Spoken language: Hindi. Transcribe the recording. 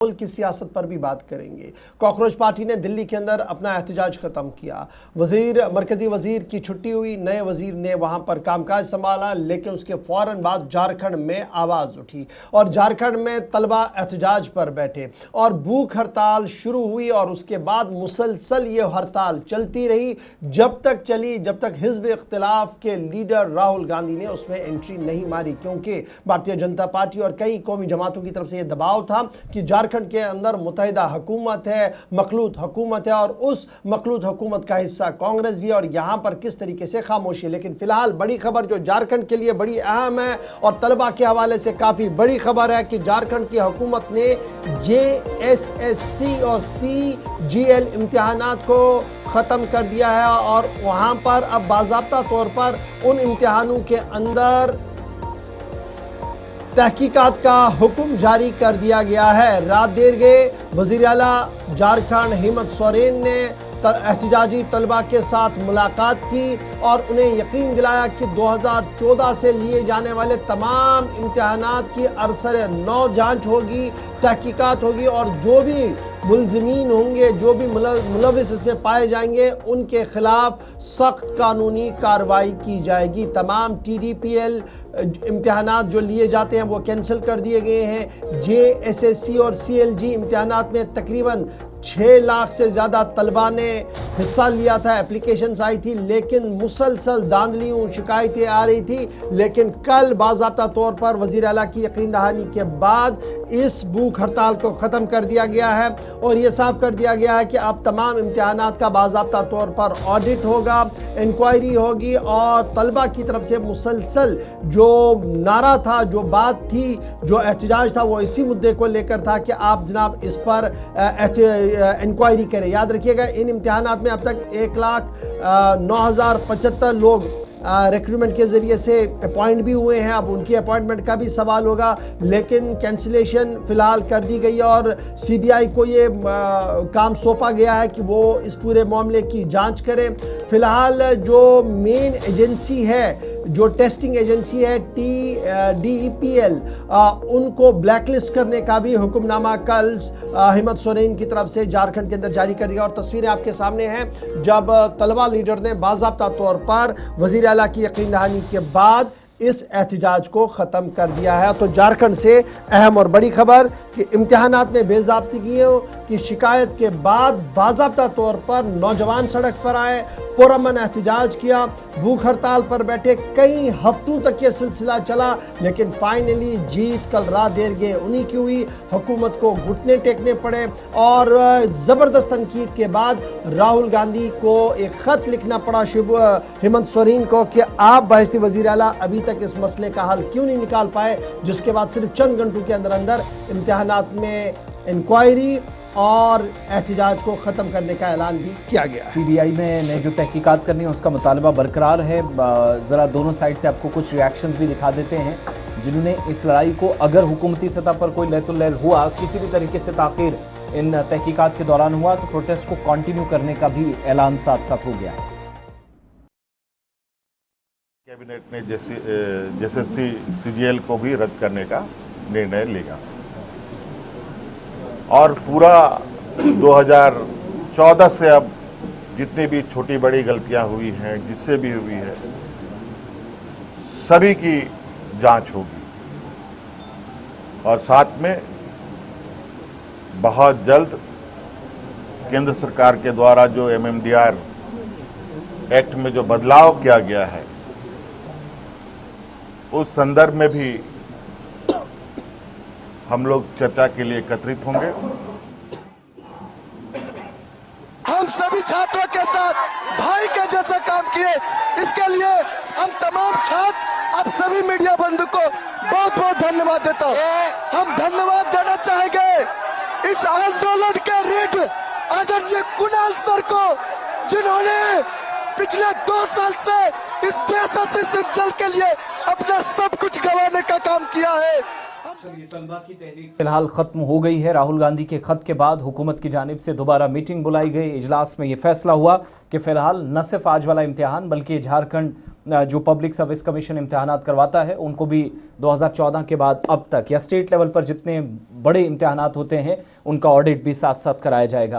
मुल्क की सियासत पर भी बात करेंगे। कॉकरोच पार्टी ने दिल्ली के अंदर अपना एहतजाज ख़त्म किया। मरकजी वजीर की छुट्टी हुई, नए वजीर ने वहां पर कामकाज संभाला, लेकिन उसके फ़ौरन बाद झारखंड में आवाज़ उठी और झारखंड में तलबा एहतजाज पर बैठे और भूख हड़ताल शुरू हुई और उसके बाद मुसलसल ये हड़ताल चलती रही, जब तक चली जब तक हिज़्ब इख्तिलाफ के लीडर राहुल गांधी ने उसमें एंट्री नहीं मारी, क्योंकि भारतीय जनता पार्टी और कई कौमी जमातों की तरफ से यह दबाव था कि झारखंड के अंदर मुत्तहिदा हुकूमत है, मखलूत हुकूमत है और उस मखलूत हुकूमत का हिस्सा कांग्रेस भी, और यहां पर किस तरीके से खामोशी। लेकिन फिलहाल बड़ी खबर जो झारखंड के लिए बड़ी अहम है और तलबा के हवाले से काफी बड़ी खबर है कि झारखंड की हुकूमत ने JSSC और CGL इम्तिहानात को ख़त्म कर दिया है और वहां पर अब बाज़ाब्ता तौर पर उन इम्तिहानों के अंदर तहकीकात का हुक्म जारी कर दिया गया है। रात देर गए वज़ीर आला झारखंड हेमंत सोरेन ने एहतजाजी तलबा के साथ मुलाकात की और उन्हें यकीन दिलाया कि 2014 से लिए जाने वाले तमाम इम्तिहानात की अरसर नौ जांच होगी, तहकीकात होगी और जो भी मुलज़मीन होंगे, जो भी मुलविस इसमें पाए जाएंगे, उनके खिलाफ सख्त कानूनी कार्रवाई की जाएगी। तमाम TDPL इम्तिहानात जो लिए जाते हैं वो कैंसिल कर दिए गए हैं। JSSC और CLG इम्तिहानात में तकरीबन 6 लाख से ज़्यादा तलबा ने हिस्सा लिया था, एप्लीकेशंस आई थी, लेकिन मुसलसल धांधलियों शिकायतें आ रही थी। लेकिन कल बाज़ाब्ता तौर पर वज़ीर आला की यकीन दहानी के बाद इस भूख हड़ताल को ख़त्म कर दिया गया है और ये साफ कर दिया गया है कि अब तमाम इम्तिहानात का बाज़ाब्ता तौर पर ऑडिट होगा, इंक्वायरी होगी और तलबा की तरफ से मुसलसल जो नारा था, जो बात थी, जो एहतजाज था, वो इसी मुद्दे को लेकर था कि आप जनाब इस पर इंक्वायरी करें। याद रखिएगा इन इम्तिहानात में अब तक 1,09,075 लोग रिक्रूटमेंट के ज़रिए से अपॉइंट भी हुए हैं। अब उनकी अपॉइंटमेंट का भी सवाल होगा, लेकिन कैंसिलेशन फ़िलहाल कर दी गई और CBI को ये काम सौंपा गया है कि वो इस पूरे मामले की जांच करे। फ़िलहाल जो मेन एजेंसी है, जो टेस्टिंग एजेंसी है DEPL, उनको ब्लैकलिस्ट करने का भी हुक्मनामा कल हेमंत सोरेन की तरफ से झारखंड के अंदर जारी कर दिया और तस्वीरें आपके सामने हैं जब तलबा लीडर ने बाज़ाब्ता तौर पर वज़ीर आला की यकीन दहानी के बाद इस एहतजाज को ख़त्म कर दिया है। तो झारखंड से अहम और बड़ी खबर कि इम्तिहानात में बेज़ाब्तिगियों की शिकायत के बाद बाज़ाब्ता तौर पर नौजवान सड़क पर आए, पुरअमन एहतजाज किया, भूख हड़ताल पर बैठे, कई हफ्तों तक ये सिलसिला चला, लेकिन फाइनली जीत कल रात देर गए उन्हीं की हुई। हुकूमत को घुटने टेकने पड़े और ज़बरदस्त तनकीद के बाद राहुल गांधी को एक ख़त लिखना पड़ा हेमंत सोरेन को कि आप बहस्ती वज़ीर आला अभी तक इस मसले का हल क्यों नहीं निकाल पाए, जिसके बाद सिर्फ चंद घंटों के अंदर अंदर इम्तिहानात में इंक्वायरी और एहतजाज को ख़त्म करने का ऐलान भी किया गया। CBI में ने जो तहकीकात करनी है उसका मुतालबा बरकरार है। ज़रा दोनों साइड से आपको कुछ रिएक्शंस भी दिखा देते हैं जिन्होंने इस लड़ाई को, अगर हुकूमती सतह पर कोई लहतुल्लहल हुआ, किसी भी तरीके से ताख़ीर इन तहकीकात के दौरान हुआ तो प्रोटेस्ट को कंटिन्यू करने का भी ऐलान साथ साथ हो गया। कैबिनेट ने JSSC CGL को भी रद्द करने का निर्णय लिया और पूरा 2014 से अब जितनी भी छोटी बड़ी गलतियां हुई हैं, जिससे भी हुई है, सभी की जांच होगी और साथ में बहुत जल्द केंद्र सरकार के द्वारा जो MMDR एक्ट में जो बदलाव किया गया है उस संदर्भ में भी हम लोग चर्चा के लिए एकत्रित होंगे। हम सभी छात्रों के साथ भाई के जैसे काम किए, इसके लिए हम तमाम छात्र, आप सभी मीडिया बंधु को बहुत बहुत धन्यवाद देता हूँ। हम धन्यवाद देना चाहेंगे इस आंदोलन के रीढ़ आदरणीय कुणाल सर को, जिन्होंने पिछले 2 साल से इस JSSC जल के लिए अपना सब कुछ गंवाने का काम किया है। तलबा की तहरीक फिलहाल खत्म हो गई है। राहुल गांधी के खत के बाद हुकूमत की जानिब से दोबारा मीटिंग बुलाई गई। इजलास में यह फैसला हुआ कि फिलहाल न सिर्फ आज वाला इम्तिहान बल्कि झारखंड जो पब्लिक सर्विस कमीशन इम्तिहानात करवाता है उनको भी 2014 के बाद अब तक या स्टेट लेवल पर जितने बड़े इम्तिहानात होते हैं उनका ऑडिट भी साथ साथ कराया जाएगा।